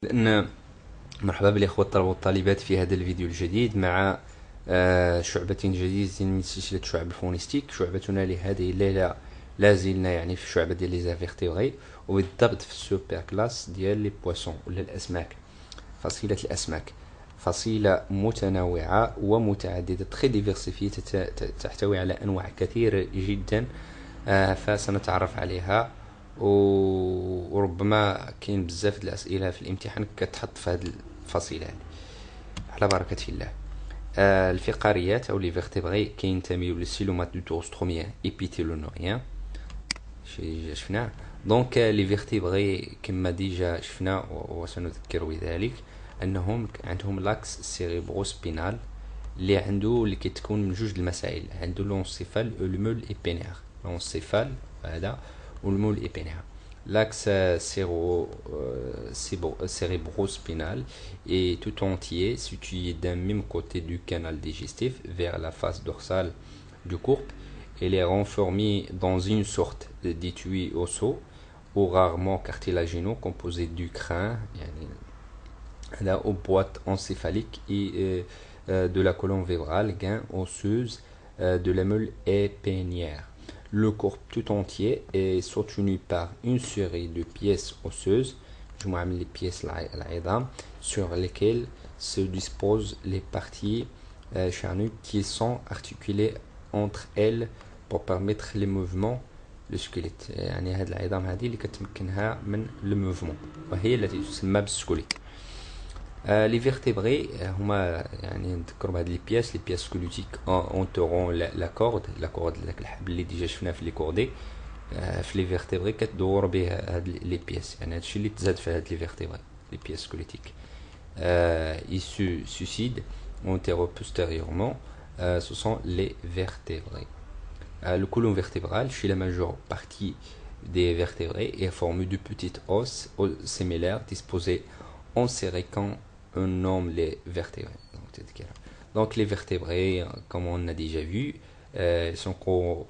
لأن مرحبا بالإخوة الطلبة والطالبات في هذا الفيديو الجديد مع شعبة جديدة من سلسلة شعب الفونستيك. شعبتنا لهذه الليلة لازلنا يعني في شعبة ديال لي زانفيرتيبغي، وبالضبط في السوبر كلاس ديال لي بواسون ولا الأسماك، فصيلة الأسماك. فصيلة متنوعة ومتعددة، تخي ديفيرسيفي، تحتوي على أنواع كثيرة جدا. فسنتعرف عليها، وربما كاين بزاف د الأسئلة في الامتحان كتحط في هذه الفصيلة هذه. على بركة الله. الفقاريات أو لي فيرتيبغي كينتميو للسيلومات دو توستروميان إبيتيلونوريان، شي شفناه. دونك لي فيرتيبغي كما ديجا شفنا وسنذكر بذلك انهم عندهم لاكس سيريبرو سبينال اللي كيتكون من جوج المسائل. عنده لونسيفال والمول ايبينير، لونسيفال هذا والمول ايبينير. L'axe cérébrospinal est tout entier situé d'un même côté du canal digestif vers la face dorsale du corps. Il est renfermé dans une sorte d'étui osseux ou rarement cartilagineux composé du crâne, يعني aux boîtes encéphaliques et de la colonne vertébrale, gain osseuse de la meule épinière. Le corps tout entier est soutenu par une série de pièces osseuses, les pièces sur lesquelles se disposent les parties charnues qui sont articulées entre elles pour permettre les mouvements. لو سكيليت يعني هاد العظام هذه اللي كتمكنها من لو موفمون، وهي التي تسمى بالسكوليت. لي فيرتيبري هما يعني نذكروا بهاد لي بياس سكوليتيك اونتورون لا كورد داك الحبل اللي ديجا شفناه في لي كوردي. في لي فيرتيبري كتدور به هاد لي بياس، يعني هادشي اللي تزاد في هاد لي فيرتيبري لي بياس سكوليتيك. ils se suicident antéro-postérieurement. Ce sont les vertébrés. Le colonne vertébrale, chez la majeure partie des vertébrés, est formé de petites os sémilaires disposés en serrant on nomme les vertébrés. Donc les vertébrés, comme on a déjà vu, sont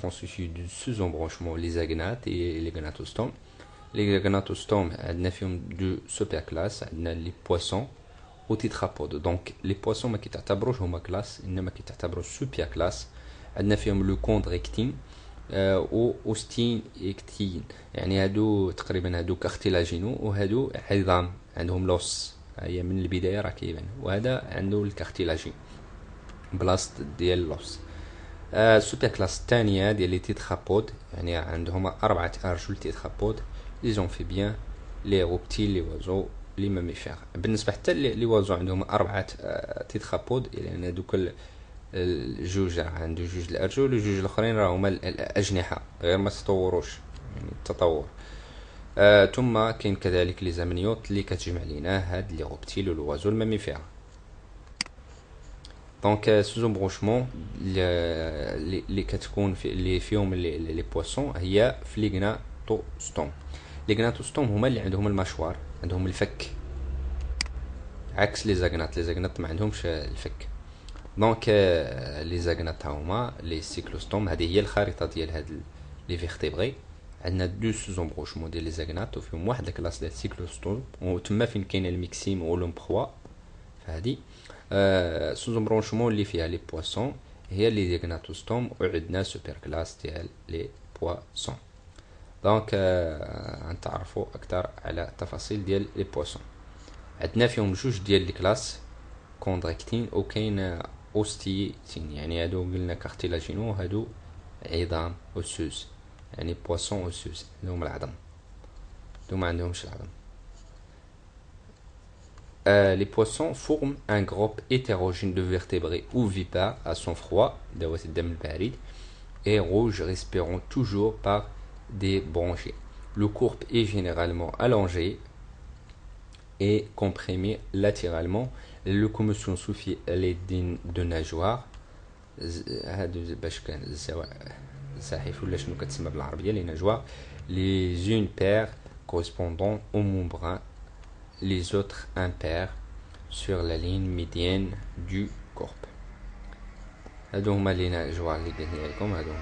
constitués de sous-embranchements, les agnates et les gnatostomes. Les gnatostomes, ont deux superclasses, les poissons ou tétrapodes. Donc les poissons ما كيتعتبروش هما كلاس، انما كيتعتبروا سوبر كلاس. عندنا فيهم لو كوندريكتين و اوستين اكتين، يعني هادو تقريبا هادو كارتيلاجينو، وهادو عظام عندهم لوس، هي من البدايه راه كيبان، وهذا عنده الكارتيلاجين بلاصه ديال اللوس. السوبر كلاس الثانيه ديال لي تيترابود، يعني عندهم 4 ارجل تيترابود، لي زونفيبيان، لي روبتيل، لي وازو، لي ماميفير. بالنسبه حتى لي وازو عندهم 4 تيترابود، يعني هذوك الجوج عنده جوج الارجل، والجوج الاخرين راه هما الاجنحه، غير ما تطوروش يعني التطور. ثم كاين كذلك لي زامنيوت اللي كتجمع لينا هاد لي روبتيل والوازو الماميفير. دونك سوزومبروشمون اللي كتكون في اللي فيهم لي بواسون هي في لي غناتوستوم. لي غناتوستوم هما اللي عندهم المشوار، عندهم الفك، عكس لي زاغنات ما عندهمش الفك. دونك لي زاغنات هما لي سيكلوستوم. هذه هي الخريطه ديال هاد لي فيرتيبري. عندنا دو سوزومبروشمون ديال لي زاغنات، وفيهم واحد الكلاس ديال سيكلوستوم، وتما فين كاين الميكسيم ولومبخوا. فهادي سوزومبروشمون اللي فيها لي بواسون هي لي زاغناتوستوم، وعندنا سوبر كلاس ديال لي بواسون. دونك غنتعرفوا اكثر على التفاصيل ديال لي بواسون. عندنا فيهم جوج ديال لي كلاس كوندريكتين، وكاين اوستيتين، يعني هادو قلنا كارتيلاجينو، هادو عظام اوسوس، يعني بواسون اوسوس عندهم العظم، هادو ما عندهمش العظم. Les poissons forment un groupe hétérogène de vertébrés ovipares à sang froid, ذوات الدم البارد, et rouges respirant toujours par des branchies. Le corps est généralement allongé et comprimé latéralement. La locomotion suffit à l'aide de nageoires. هادو باش كان الزواحف ولا شنو كتسمى بالعربيه لي نجوار. Les unes paires correspondant au membran, les autres impaires sur la ligne médiane du corps. هادو هما لي نجوار اللي قلنا لكم، هادو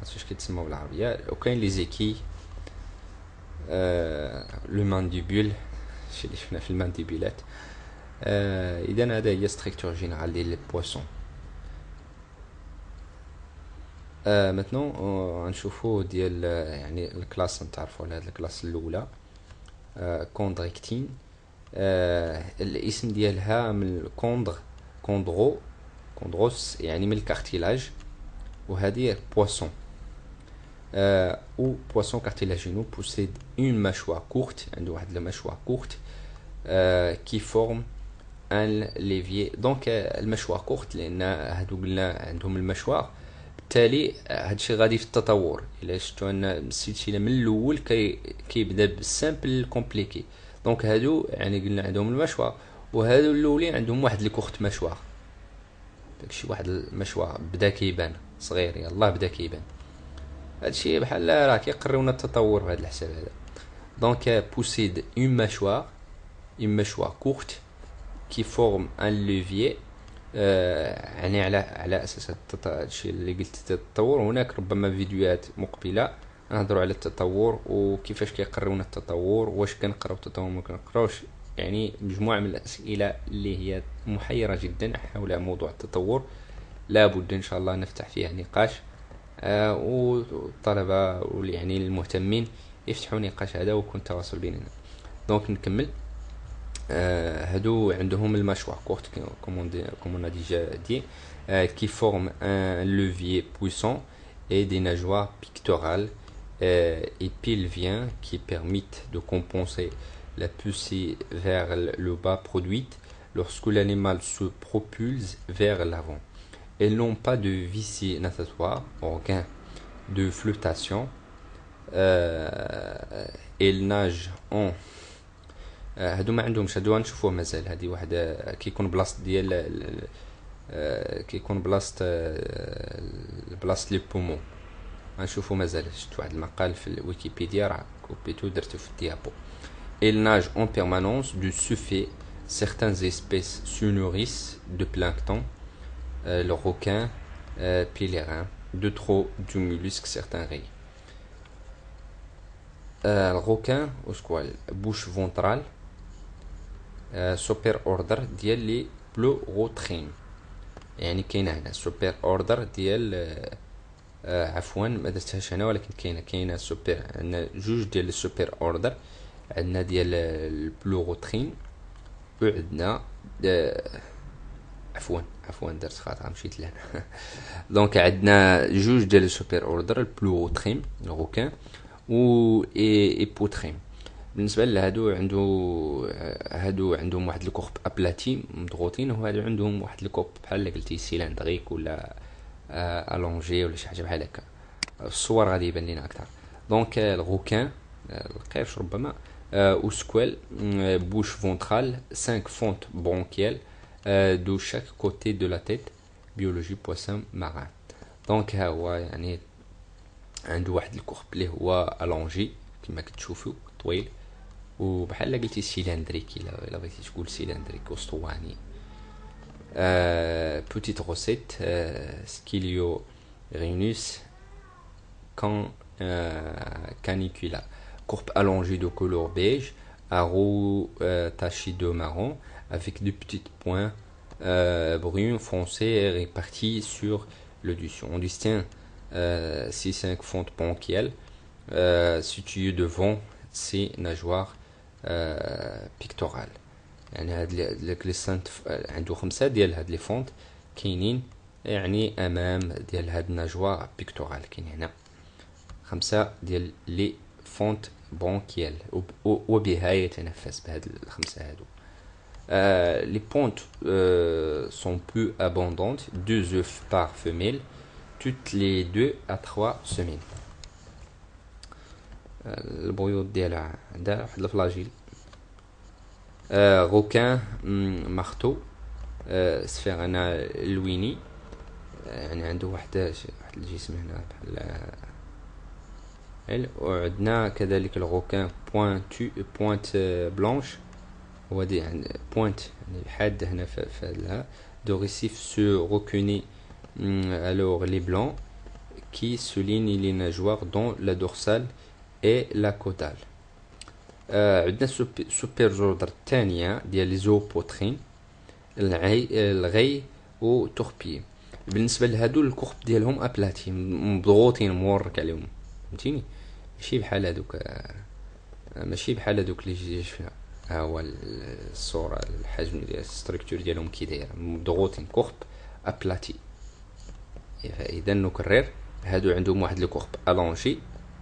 باش كيتسموا بالعربيه. وكاين لي زيكي لو مانديبول، الشيء اللي شفنا في المانديبولات. اذا هذا هي ستركتور جينيرال ديال لي بواسون. ماتنون غنشوفو ديال يعني الكلاس، نتعرفو على هاد الكلاس الاولى كوندريكتين. الاسم ديالها من كوندروس يعني من الكارتيلاج، وهذه بواسون ou poisson cartilagineux possède une mâchoire courte, عنده واحد المشوار courte qui forme un levier. donc المشوار courte لان هادو قلنا عندهم المشوار، بالتالي هادشي غادي في التطور. الا شفتوا ان السلسله من الاول كيبدا بالسامبل كومبليكي، دونك هادو يعني قلنا عندهم المشوار، وهادو الاولين عندهم واحد الكورت مشوار. داكشي واحد المشوار بدا كيبان صغير، يلاه بدا كيبان. هادشي بحال راه كيقريونا التطور بهاد الحساب هذا. دونك possède une mâchoire courte qui forme un levier. يعني على اساس هادشي اللي قلت التطور. هناك ربما فيديوهات مقبله نهضروا على التطور وكيفاش كيقريونا التطور، واش كنقراو التطور ما كنقراوش. يعني مجموعه من الاسئله اللي هي محيره جدا حول موضوع التطور، لابد ان شاء الله نفتح فيها نقاش، والطلبه يعني المهتمين يفتحوا نقاش هذا ويكون تواصل بيننا. دونك نكمل. هادو عندهم المشوار كورت comme on a déjà dit, qui forme un levier puissant et des nageoires pectorales et pelviennes qui permettent de compenser la poussée vers le bas produite lorsque l'animal se propulse vers l'avant. Elles n'ont pas de vessie natatoire, organe de flottation. Elles nagent en هادو ما عندهمش، هادو غنشوفوه مازال. هادي واحد كيكون بلاصه ديال كيكون بلاصه لي بومون، غنشوفو مازال. شفت واحد المقال في الويكيبيديا راه كوبيتو درتو في الديابو. Il nage en permanence. De ce fait, certaines espèces se nourrissent de plancton, le requin pèlerin, de trop du mollusque, certains raies. Le requin ou squal bouche ventrale سوبر اوردر ديال لي بلوروتريم. يعني كاينه هنا سوبر اوردر ديال عفوا ما درتهاش هنا، ولكن كاينه سوبر. عندنا جوج ديال السوبر اوردر، عندنا ديال البلوروتريم وعندنا عفوا درت خطا مشيت لهنا. دونك عندنا جوج ديال السوبر اوردر، البلوروتريم الغوكان و اي بوتريم. بالنسبه لهادو هادو عندهم واحد الكورب ابلاتي مضغوطين، وهادو عندهم واحد الكورب بحال اللي قلتي سيلندريك ولا الونجي ولا شي حاجه بحال هكا. الصور غادي يبان لينا اكثر. دونك الغوكان القرش ربما او سكويل بوش فونترال 5 فونت برونكيال دو شاك كوتي دو لا تيت بيولوجي بواسون ماران. دونك ها هو يعني عنده واحد الكورب اللي هو الونجي كما كتشوفوا طويل، وبحال قلتي سيلندريك الا بغيتي تقول سيلندريك اسطواني. petite recette Scilio rhinus canicula, courbe allongée de couleur beige à roues tachées de marron avec de petits points bruns foncés répartis sur le dessus. On distingue 6-5 fentes bronchiales situées devant ces nageoires pectorales. يعني هاد لي سانت عنده 5 ديال هاد لي فونت كاينين يعني امام ديال هاد الناجوار بيكتورال. كاين هنا 5 ديال لي فونت برونكيال وبها يتنفس بهاد ال5 هادو. Les pontes sont peu abondantes, 2 œufs par femelle, toutes les 2 à 3 semaines. البيوض ديالها عندها واحد الفلاجيل. غوكان مارتو سفيغنا لويني، يعني عنده واحد الجسم هنا بحال. وعندنا كذلك الغوكان بوينت بلانش، هو دي يعني بوينت يعني حاده هنا فهادها. دو ريسيف سو روكوني alors les blancs qui soulignent les nageoires dans la dorsale et la caudale. عندنا سوبر جوردر الثانيه ديال لي زوبوترين، الغي و توربي. بالنسبه لهادو الكورب ديالهم ابلاتي، مضغوطين مورك عليهم، فهمتيني؟ ماشي بحال هادوك، ماشي بحال هادوك اللي شفنا. ها هو الصوره، الحجم ديال الستركتور ديالهم كي داير، مضغوطين، كورب ابلاتي. اذا نكرر، هادو عندهم واحد لو كورب الونجي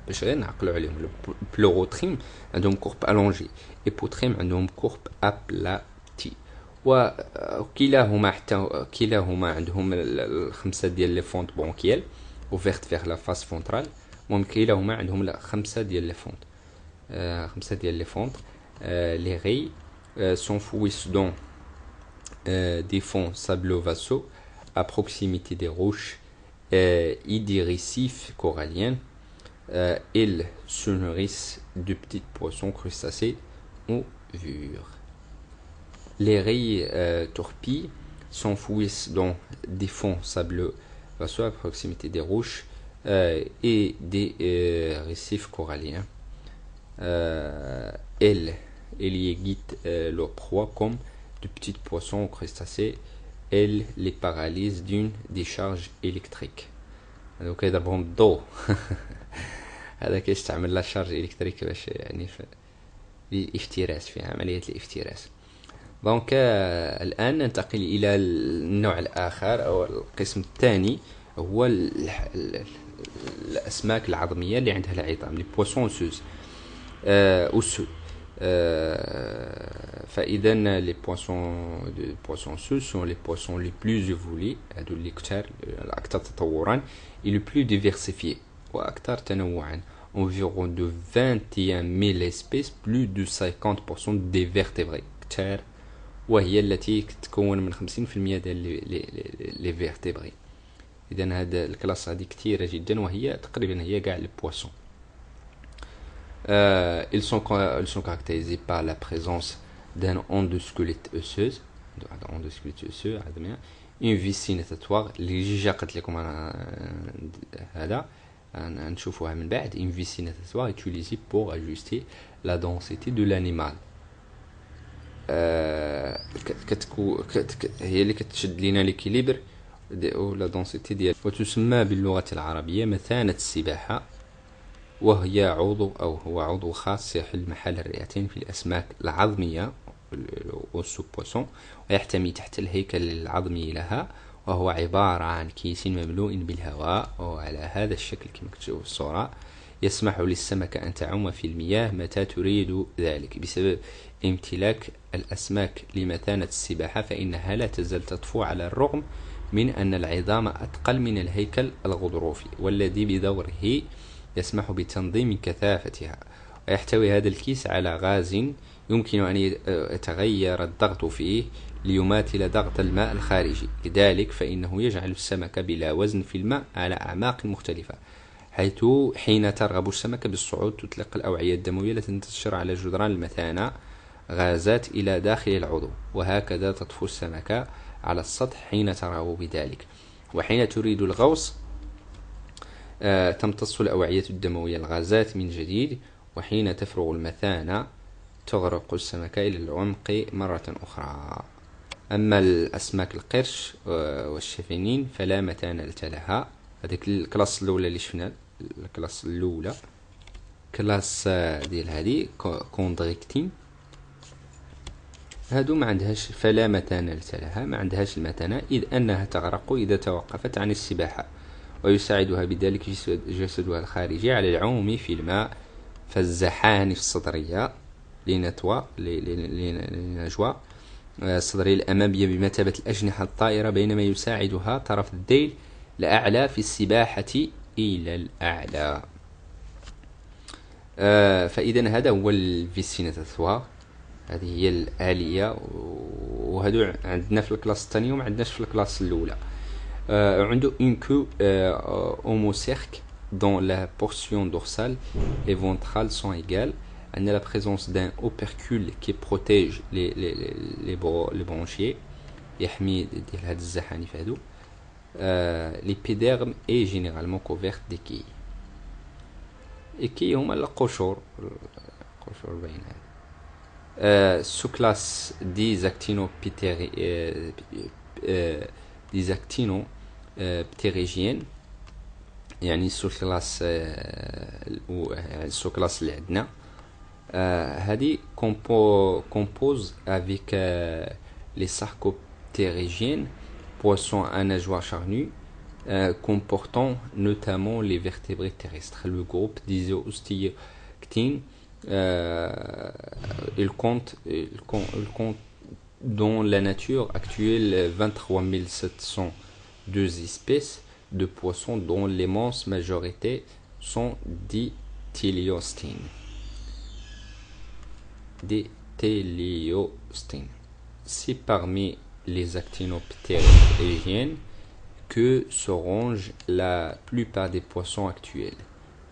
باش غير نعقلوا عليهم. بلوغوتريم عندهم كورب الونجي، ايبوتريم عندهم كورب ابلاتي. وكلاهما حتى كلاهما عندهم الخمسه ديال لي فونت بونكيال اوفيرت فيغ لا فاس فونترال. المهم كلاهما عندهم خمسه ديال لي فونت، خمسه ديال لي فونت. لي غي s'enfouissent dans des fonds sablo-vassaux à proximité des roches et des récifs coralliens. Ils se nourrissent de petits poissons crustacés ou vures. Les raies torpilles s'enfouissent dans des fonds sableux-vassaux à proximité des roches et des récifs coralliens. Elles y guident leur proie comme de petits poissons crustacés. Elles les paralysent d'une décharge électrique. هذا كيضربهم الضوء. هذا كيستعمل لا شارج الكتريك باش يعني الافتراس، في عملية الافتراس. دونك الآن ننتقل إلى النوع الآخر أو القسم الثاني، هو الأسماك العظمية اللي عندها العظام، لي بوسون سوز أوسو. فإذا لي بوسون سوز سون لي بوسون لي بلوز évolués، هادو اللي الأكثر تطورا، et le plus diversifié وأكثر تنوعا. environ de 21 000 espèces, plus de 50% des vertébrés كتار، وهي التي تتكون من 50% ديال لي فيرتيبري. اذا هذا الكلاس هذه كثيره جدا، وهي تقريبا هي كاع لي بواسون. ils sont caractérisés par la présence d'un endosquelette osseuse، une vie cinétatoire اللي جا قلت لكم انا هذا نشوفوها من بعد. une vie cinétatoire utilisée pour ajuster la densité de l'animal. هي اللي كتشد لينا ليكيليبر او لا دونسيتي ديال. وتسمى باللغه العربيه مثانه السباحه، وهي هو عضو خاص يحل محل الرئتين في الاسماك العظميه والسو بوسون، ويحتمي تحت الهيكل العظمي لها، وهو عباره عن كيس مملوء بالهواء، وعلى هذا الشكل كما تشوفوا في الصوره. يسمح للسمكة أن تعوم في المياه متى تريد ذلك. بسبب امتلاك الأسماك لمتانة السباحة، فإنها لا تزال تطفو على الرغم من أن العظام أثقل من الهيكل الغضروفي، والذي بدوره يسمح بتنظيم كثافتها. ويحتوي هذا الكيس على غاز يمكن أن يتغير الضغط فيه ليماثل ضغط الماء الخارجي، لذلك فإنه يجعل السمكة بلا وزن في الماء على أعماق مختلفة، حيث حين ترغب السمكة بالصعود تطلق الأوعية الدموية التي تنتشر على جدران المثانة غازات إلى داخل العضو، وهكذا تطفو السمكة على السطح حين ترغب بذلك. وحين تريد الغوص تمتص الأوعية الدموية الغازات من جديد، وحين تفرغ المثانة تغرق السمكة إلى العمق مرة أخرى. أما الأسماك القرش والشفنين فلا متانة لها. هذيك الكلاس الأولى اللي شفنا، الكلاس الأولى كلاس ديال هذه كوندريكتين، هادو ما عندهاش فلا متانة لها، ما عندهاش المتانة، إذ أنها تغرق إذا توقفت عن السباحة، ويساعدها بذلك جسدها الخارجي على العوم في الماء. فالزحانف الصدرية لنجوى الصدرية الأمامية بمثابة الأجنحة الطائرة، بينما يساعدها طرف الذيل الأعلى في السباحة إلى الأعلى. فإذا هذا هو الفيسيناتوار، هذه هي الآلية، وهذو عندنا في الكلاس الثانية وما عندناش في الكلاس الأولى. عنده une queue homocerque dont la portion dorsale et ventrale sont égales. On a la présence d'un opercule qui protège les branchiers يحمي ديال هاد الزحانف هادو. l'épiderme est généralement couverte d'écailles. écailles هما القشور sous-classe des actinoptérygiennes يعني sous-classe sous-classe اللي عندنا هذه compose avec les sarcoptérygiennes, poissons à nageoires charnues, comportant notamment les vertébrés terrestres. Le groupe des ostéoctines, il compte dans la nature actuelle 23 702 espèces de poissons dont l'immense majorité sont des téléostines. C'est parmi les actinoptérygiennes que se rangent la plupart des poissons actuels.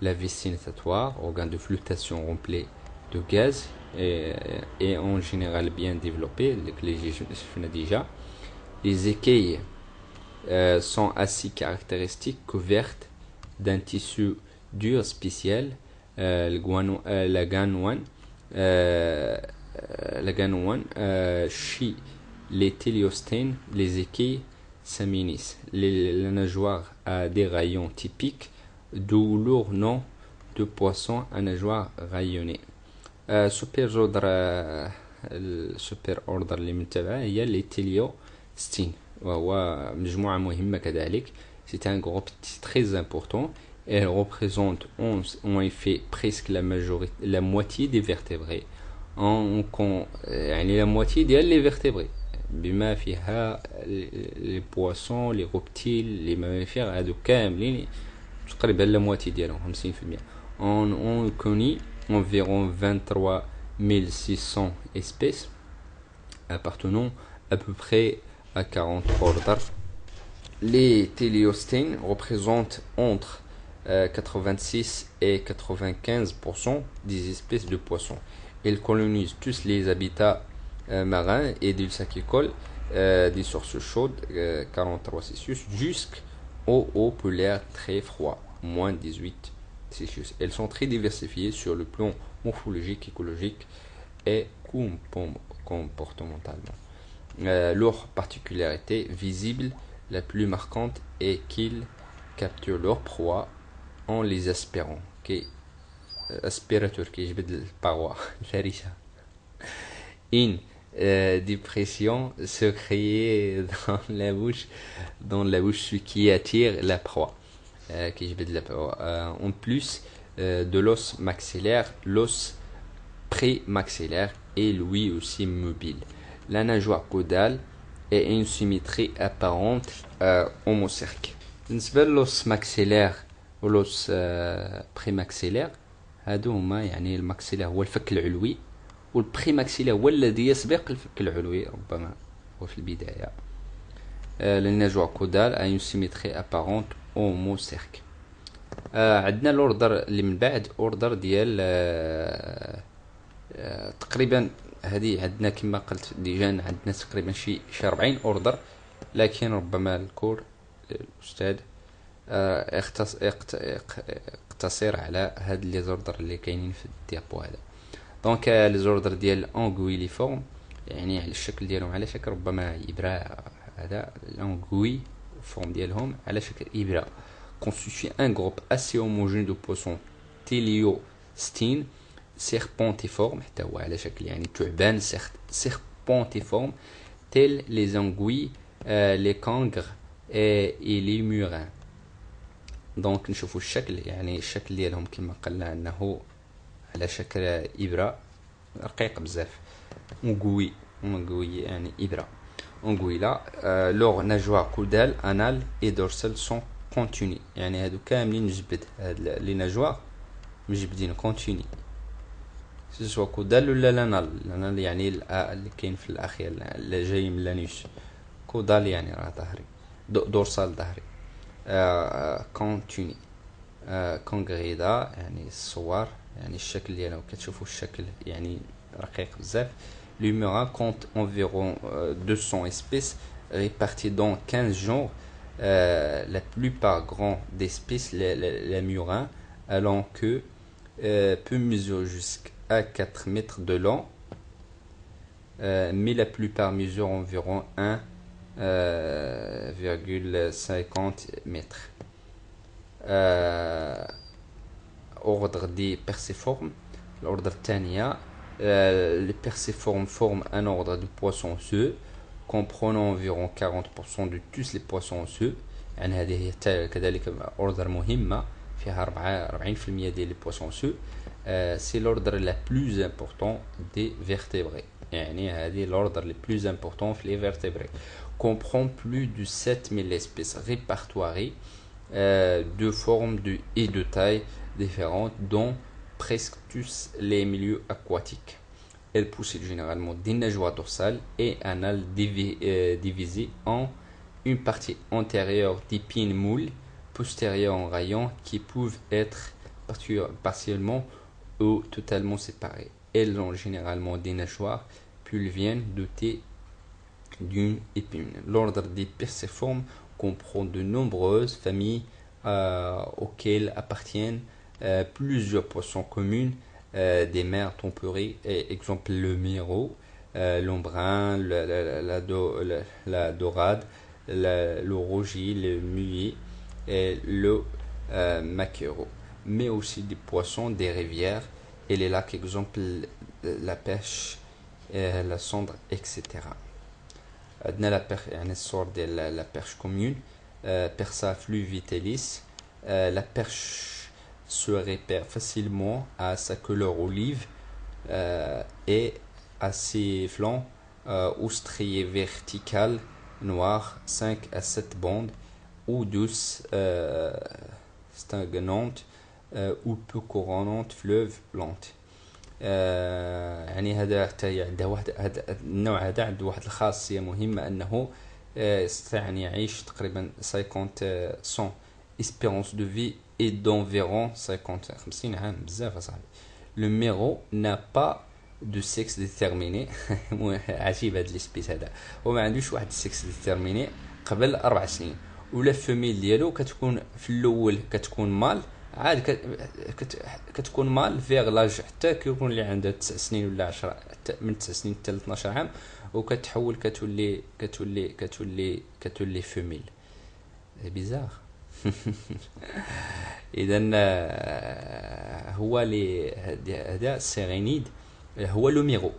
La vessie natatoire, organe de flotation rempli de gaz, est en général bien développée, déjà. Les écailles sont assez caractéristiques, couvertes d'un tissu dur spécial, la ganoine. Chez les téléostènes, les écailles s'aminissent. La nageoire a des rayons typiques, d'où leur nom de poisson à nageoire rayonnée. سوبر اوردر اللي متبعه هي لي تيليوستين وهو مجموعة مهمة كذلك. C'est un groupe très important. Elle représente en effet presque la moitié des vertébrés. يعني la moitié ديال les vertébrés بما فيها les poissons, les reptiles, les mammifères هادو كاملين تقريبا la moitié ديالهم 50%. On connaît environ 23 600 espèces appartenant à peu près à 40 ordres. Les téléostènes représentent entre 86 et 95% des espèces de poissons. Ils colonisent tous les habitats marins et dulcicoles, des sources chaudes, 43 Celsius, jusqu'aux eaux polaires très froids, moins 18 Celsius. Elles sont très diversifiées sur le plan morphologique, écologique et comportementalement. Leur particularité visible la plus marquante est qu'ils capturent leur proie en les aspirant. Aspirateur qui جبد الباروا الفريسة. Une dépression se crée dans la bouche ce qui attire la proie. En plus de l'os maxillaire, l'os prémaxillaire est lui aussi mobile. La nageoire caudale est une symétrie apparente homocerque. بالنسبة للوس maxillaire والوس prémaxillaire هادو هما يعني الماكسيلير هو الفك العلوي والبريماكسيلير هو الذي يسبق الفك العلوي ربما هو في البداية. La nageoire caudale a une symétrie apparente homocerque. عندنا الاوردر اللي من بعد اوردر ديال تقريبا هذه عندنا كما قلت ديجا عندنا تقريبا شي 40 اوردر، لكن ربما الكور الاستاذ اقتصر على هاد لي زوردر اللي كاينين في الديابو هذا. دونك لي زوردر ديال انغويليفورم يعني على الشكل ديالهم على شكل ربما ابره، هذا l'anguille forme ديالهم على شكل ابره constitue un groupe assez homogène de poissons téléostines serpentiformes حتى هو على شكل يعني تعبان serpentiformes tels les anguilles, les cangres et les murins. دونك نشوفوا الشكل يعني الشكل ديالهم كما قلنا انه على شكل ابره رقيق بزاف. انغوي يعني ابره. انغويلا لور ناجوار كودال انال اي دورسال سون كونتيني، يعني هادو كاملين مجبد، هاد لي ناجوار مجبدين كونتيني سواء كودال ولا لانال يعني اللي كاين في الاخير اللي جاي من لانيش. كودال يعني راه ظهري، دورسال ظهري. كونتيني كونغريدا يعني الصور يعني الشكل ديالو كتشوفوا الشكل يعني رقيق بزاف. L'humorin compte environ 200 espèces réparties dans 15 genres. La plupart grands d'espèces, la murin, allant que peut mesurer jusqu'à à 4 mètres de long, mais la plupart mesurent environ 1,50 mètres. Ordre des perciformes. L'ordre الثانية, les perciformes forment un ordre de poissons osseux comprenant environ 40% de tous les poissons osseux. يعني هذه هي كذلك ordre مهمة فيها 40% ديال les poissons osseux. C'est l'ordre le plus important des vertébrés. يعني هذه l'ordre le plus important les vertébrés. Comprend plus de 7000 espèces répertoriées de formes et de tailles différentes dont presque tous les milieux aquatiques. Elle possède généralement des nageoires dorsales et anales divisées en une partie antérieure d'épines moules, postérieure en rayons qui peuvent être partiellement ou totalement séparées. Elles ont généralement des nageoires pulviennes dotées d'une épine. L'ordre des perciformes comprend de nombreuses familles auxquelles appartiennent plusieurs poissons communs des mers tempérées, exemple le miro, l'embrun, la dorade, le rougit, le muet et le maquereau, mais aussi des poissons des rivières et les lacs, exemple la pêche, la cendre, etc. عندنا يعني الصور ديال la perche commune, Persa fluviatilis. La perche se repère facilement à sa couleur olive et à ses flancs ou striées verticales noires, 5 à 7 bandes ou douces stagnantes ou peu couronantes fleuves lentes. يعني هذا حتى عنده واحد هذا النوع هذا عنده واحد الخاصية مهمة أنه يستطيع أن يعيش تقريبا 100 espérance de vie est d'environ 50 عام بزاف صاحبي. Le mero n'a pas de sexe déterminé. عجيب هذا الاسبيس هذا، هو ما عندوش واحد السكس ديتيرميني قبل 4 سنين، ولا فيميل ديالو كتكون في الاول كتكون مال عاد كتكون مال فيغ لاج حتى كيكون اللي عنده 9 سنين ولا 10 من 9 سنين حتى ل 12 عام، وكتحول كتولي فيميل. بيزار. اذا هو لي هذا السيرينيد هو لو ميرو.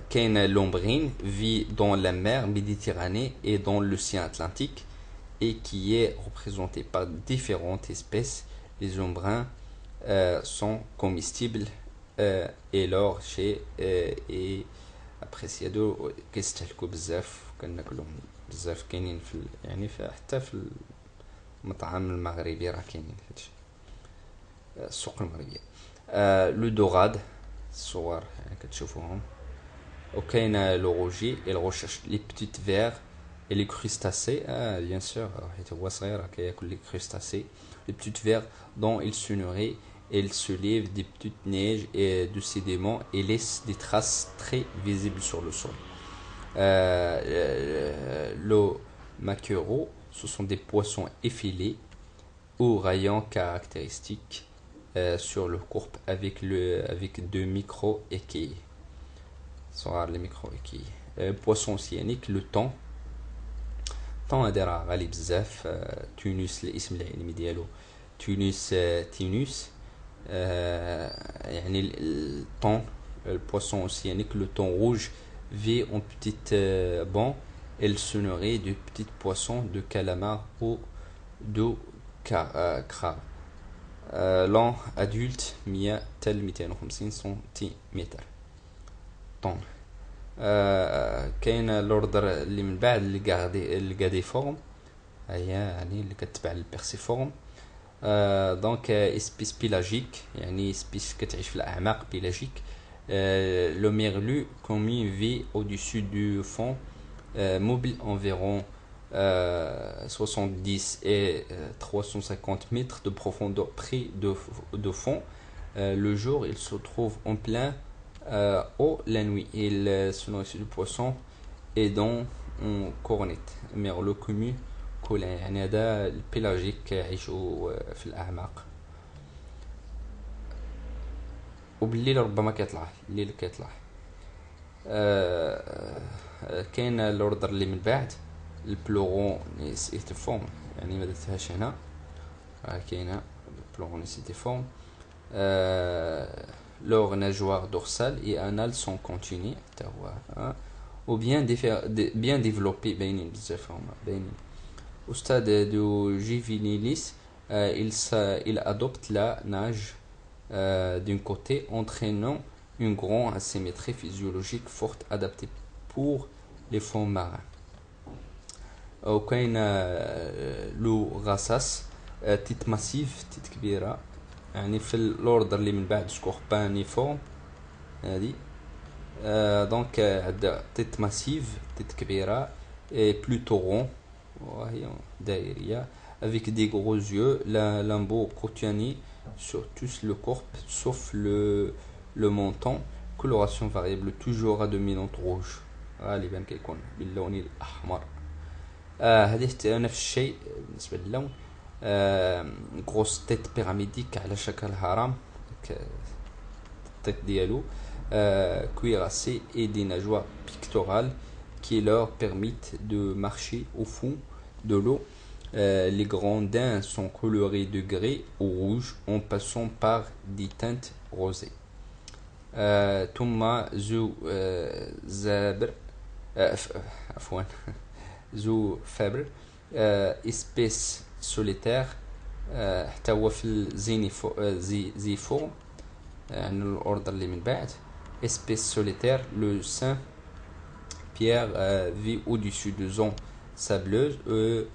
كاين لومبرين vit dans la mer Méditerranée et dans l'océan Atlantique et qui est représenté par différentes espèces. Les ombrins sont comestibles et leur chez est appréciado. كيستهلكوا بزاف كناكلوهم بزاف، كاينين في يعني حتى في المطعم المغربي راه كاينين هادشي السوق المغربيه. لو دوراد الصور يعني كتشوفوهم، وكاين لو روجي et recherche les petites vers et les crustacés. Bien sûr حيت هو صغير كياكل les crustacés. Les petites vers dont il se nourrit. Elle se lève des petites neiges et de sédiments et laisse des traces très visibles sur le sol. Le maquereau, ce sont des poissons effilés aux rayons caractéristiques sur le corps avec de micro-équilles. Ce sont les micro-équilles. Poisson océanique, le thon. thon هذا راه غالي بزاف. تونس الاسم العلمي ديالو تونس تينوس. يعني le thon, le poisson océanique, le thon rouge vit en petites bancs. Elle se nourrit de petits poissons, de calamars ou de crabes. Long adulte 250 cm. طن. كاين لوردر اللي من بعد الغاديفورم، هي يعني اللي كتبع البيرسيفورم. دونك اسبيس بيلاجيك يعني اسبيس كتعيش في الاعماق بيلاجيك. لو ميرلو كومي في au-dessus du fond, mobile environ 70 et 350 mètres de profondeur près de fond. Le jour, il se trouve en plein eau. La nuit, il se nourrit du poisson et dans un cornette. Merle commun كولين يعني هذا البيلاجيك يعيشوا في الأعماق. وبالليل ربما كيطلع الليل كيطلع. كاين الاوردر اللي من بعد البلورونيسيتيفورم، يعني ما درتهاش هنا، كاينه البلورونيسيتيفورم. لور ناجوار دورسال اي انال سون كونتيني حتى هو، ou bien développé باينين بزاف هما باينين. Au stade de Juvenilis, il adopte la nage d'un côté, entraînant une grande asymétrie physiologique forte adaptée pour les fonds marins. وكاين لو غاساس تيت ماسيف، تيت كبيرة، يعني في الاوردر اللي من بعد سكوربانيفورم هادي. دونك عندها تيت ماسيف، تيت كبيرة، بلوتو رون وهي دائرية، avec des gros yeux, la lambeau protéiné sur tout le corps sauf le menton, coloration variable toujours à dominante rouge، غالبا كيكون باللون الأحمر. هذه نفس الشيء بالنسبة للون. grosse tête pyramidtique على شكل هرم، التيت ديالو، cuirassé et des nageoires pectorales qui leur permettent de marcher au fond de l'eau. Les grandins sont colorés de gris ou rouge en passant par des teintes rosées. ثم ذو زابر عفوا ذو فابر espèce solitaire، حتى هو في الزيفورم، يعني الاوردر اللي من بعد. espèce solitaire, le Saint-Pierre vit au-dessus de zones sableuses et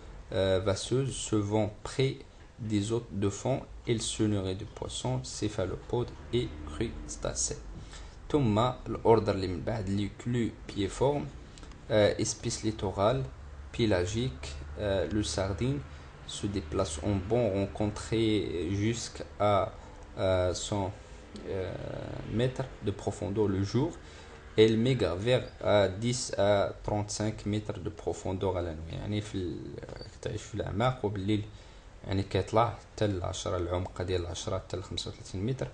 vasseuses, souvent près des hôtes de fond. Il se nourrit de poissons, céphalopodes et crustacés. ثم الأوردر اللي من بعد les clupiiformes، espèce littorale pélagique. Le sardine se déplace en bond rencontré jusqu'à 100 mètres de profondeur le jour. Elle migre vers 10 à 35 mètres de profondeur à la nuit. يعني تعيش في الأعماق، وبالليل يعني كيطلع حتى ل 10 العمق ديال 10 حتى ل 35 متر،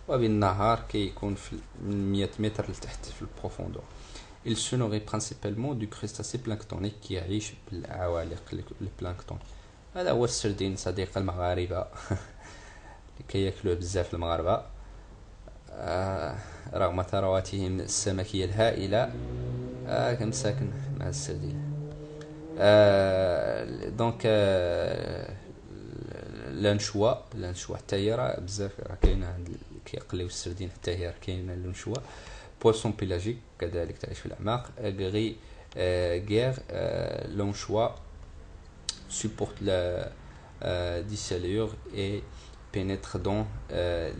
وبالنهار كيكون من 100 متر لتحت في البروفوندور. Il se nourrit principalement du crustacé planctonique qui يعيش بالعوالق البلانكتون. هذا هو السردين صديق المغاربة لكي يأكلوه بزاف المغاربة رغم ثرواتهم السمكية الهائلة. كم ساكن مع السردين. دونك لانشوا حتى هي راه بزاف راه كاينه عند كيقليو السردين، حتى هي كاينه لانشوا. بوسون بيلاجيك كذلك تعيش في الأعماق. غري غير لانشوا supporte la dissalure et pénètre dans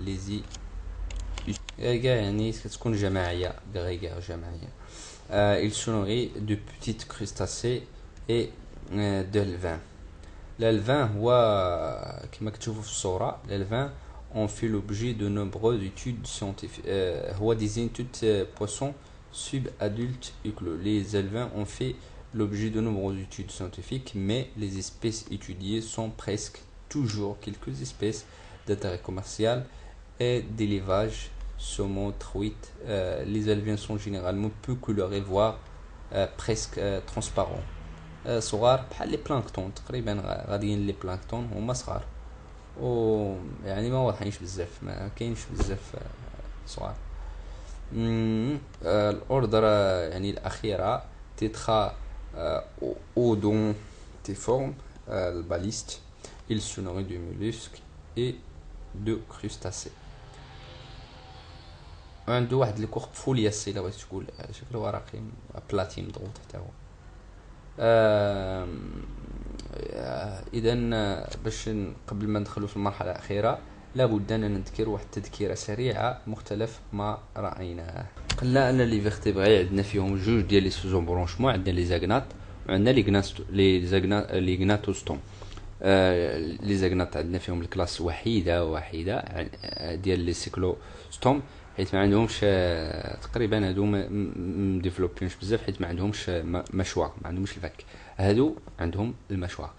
les يعني كتكون جماعية، غريغير جماعية. Il se nourrit de petites crustacés et de l'alvin. L'alvin هو كما كتشوفوا في الصورة، l'alvin ont fait l'objet de nombreuses études scientifiques. هو désigne tout poisson subadulte et clos. Les alvins ont fait l'objet de nombreuses études scientifiques, mais les espèces étudiées sont presque toujours quelques espèces d'intérêt commercial et d'élevage saumon, truite. Les alvins sont généralement peu colorés, voire presque transparents. صغار بحال لي بلانكتون تقريبا، غاديين لي بلانكتون هما صغار، و يعني ما واضحينش بزاف، ما كاينش بزاف صغار. الاوردر يعني الاخيره تيتخا اودونتيفورم الباليست. Il se nourrit de mollusques et de crustacés. عنده واحد الكورب فولياسي الا بغيت تقول شكله ورقي بلاتين مضغوط حتى هو. اذا باش قبل ما ندخلوا في المرحله الاخيره لابد ان نذكر واحد التذكيره سريعه مختلف ما رايناه. قلنا ان لي فيرتيبري عندنا فيهم جوج ديال لي سوزون برونشمون، عندنا لي زاغنات وعندنا لي غناتوستوم. لي زاغنات عندنا فيهم الكلاس وحيده ديال لي سيكلوستوم، حيت ما عندهمش تقريبا هادو مديفلوبينش بزاف، حيت ما عندهمش مشوار، ما عندهمش الفك. هادو عندهم المشوار.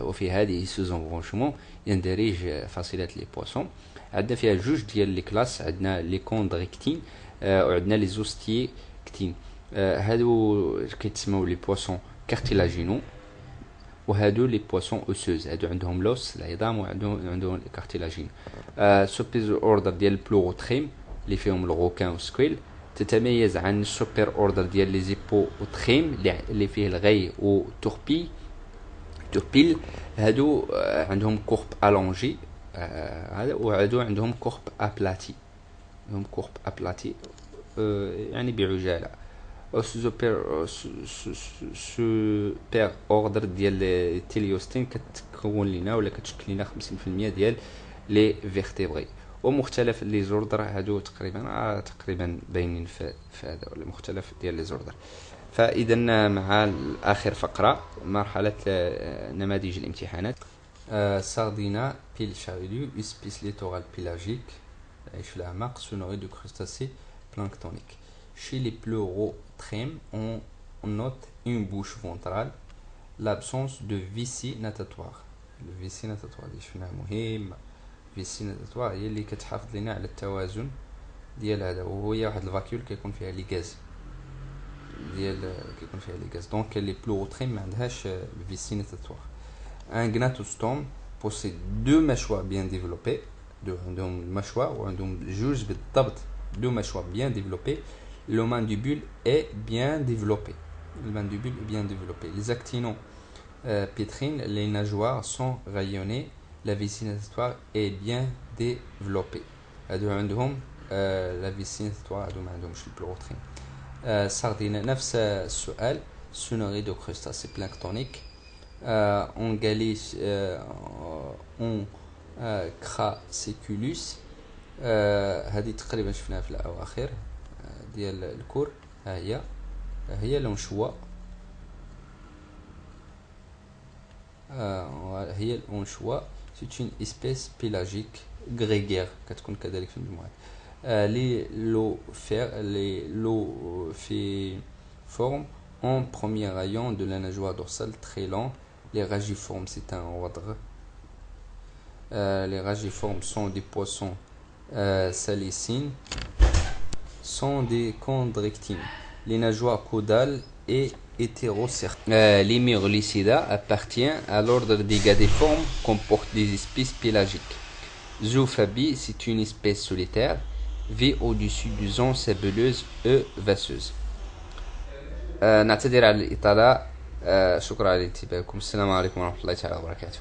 وفي هذه سوزونفونشمون يندرج فصيلة لي بواسون. عندنا فيها جوج ديال لي كلاس، عندنا لي كوندريكتين وعندنا لي زوستيكتين. هادو كيتسموا لي بواسون كارتيلاجينو، وهادو لي بواسون اوسوز، هادو عندهم لوس العظام وعندهم الكارتيلاجين. سوبيز اوردر ديال البلوغوتريم اللي فيهم الغوكان والسكويل تتميز عن السوبر اوردر ديال لي زيبوتريم اللي فيه الغي وتوربيل. هادو عندهم كورب الونجي، وهادو عندهم كورب ابلاتي، يعني بعجاله. سوبر اوردر ديال التيليوستين كتكون لنا ولا كتشكل لنا 50% ديال لي فيرتيبري. ومختلف لي زوردر هادو تقريبا باينين في هذا، ولا مختلف ديال لي زوردر. فاذا مع اخر فقره مرحله نماذج الامتحانات. ساردينا بيل شاريلو اسبيس ليتورال بيلاجيك يعيش في الاعماق، سونوري دو كروستاسي بلانكتونيك. Chez les pleurotrèmes, on note une bouche ventrale, l'absence de vessie natatoire. Le vessie natatoire اللي شفناه مهم. vessie natatoire هي اللي كتحافظ لنا على التوازن ديال هذا، وهي واحد الفاكيول كيكون فيها لي غاز دونك لي pleurotrèmes ما عندهاش vessie natatoire. Un gnatostome possède deux mâchoires bien développées. عندهم المشوار وعندهم جوج بالضبط deux mâchoires bien développées. Le mandibule est bien développé. Les actinopétrines, les nageoires sont rayonnées. La vessie natatoire est bien développée. La vessie natatoire ما عندهمش البلوروترين. ساردينا نفس السؤال. Sonnerie de crustacés planctoniques. On Galice, on Crassiculus. هذه تقريبا شفناها في الأواخر ديال الكور. هي الأنشواء، هي الأنشواء. c'est une espèce pélagique grégaire كتكون كذلك في المجموعات. les lophiformes en premier rayon de la nageoire dorsale très long. Les ragiformes, c'est un ordre. Les ragiformes sont des poissons salicines, sont des chondrictines. Les nageoires caudales et hétérocercales. Les Myrlicida appartient à l'ordre des gadiformes, comporte des espèces pélagiques. Zoophabie, c'est une espèce solitaire, vit au-dessus du zone sableuse et vasseuse. نعتذر على الإطالة. شكرا على انتباهكم. السلام عليكم ورحمة الله تعالى وبركاته.